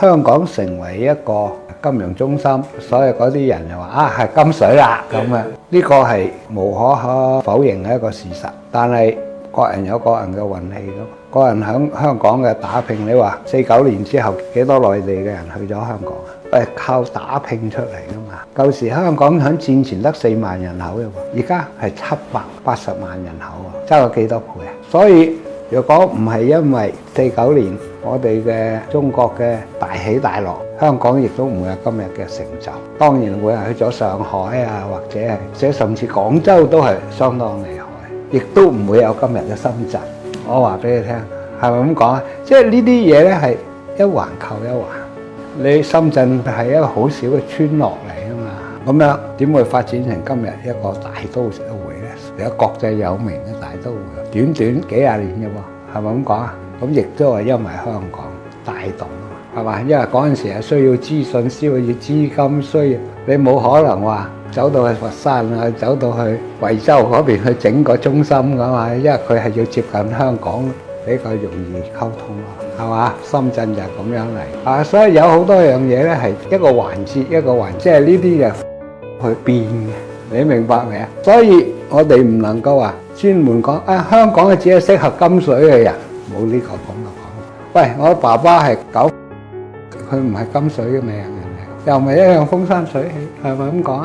香港成為一個金融中心，所以嗰啲人就話係金水啦咁啊，呢個係無可否認嘅一個事實。但係各人有各人嘅運氣咯，個人喺香港嘅打拼，你話49年之後幾多內地嘅人去咗香港啊？係靠打拼出嚟噶嘛。舊時香港喺戰前得4萬人口嘅喎，而家係780萬人口啊，爭咗幾多倍啊？所以如果唔係因為49年我哋嘅中國嘅大起大落，香港亦都唔會有今日嘅成就。當然會係去咗上海啊，或者係甚至廣州都係相當厲害，亦都唔會有今日嘅深圳。我話俾你聽，係咪咁講啊？即係呢啲嘢咧係一環扣一環。你深圳係一個好小嘅村落嚟啊嘛，咁樣點會發展成今日一個大都社會咧？有國際有名嘅大都會，短短幾廿年嘅喎，係咪咁講啊？咁亦都係因為香港帶動啊嘛，係嘛？因為嗰陣時係需要資訊，需要資金，需要你冇可能話走到去佛山啊，走到去惠州嗰邊去整個中心噶嘛，因為佢係要接近香港，比較容易溝通咯，係嘛？深圳就係咁樣嚟所以有好多樣嘢咧係一個環節一個環節，即係呢啲就去變嘅，你明白未啊？所以我哋唔能夠話專門講香港只係適合金水嘅人，冇呢個咁嘅講法。喂，我爸爸係9，佢唔係金水嘅命人嚟，又唔係一樣風生水起，係咪咁講？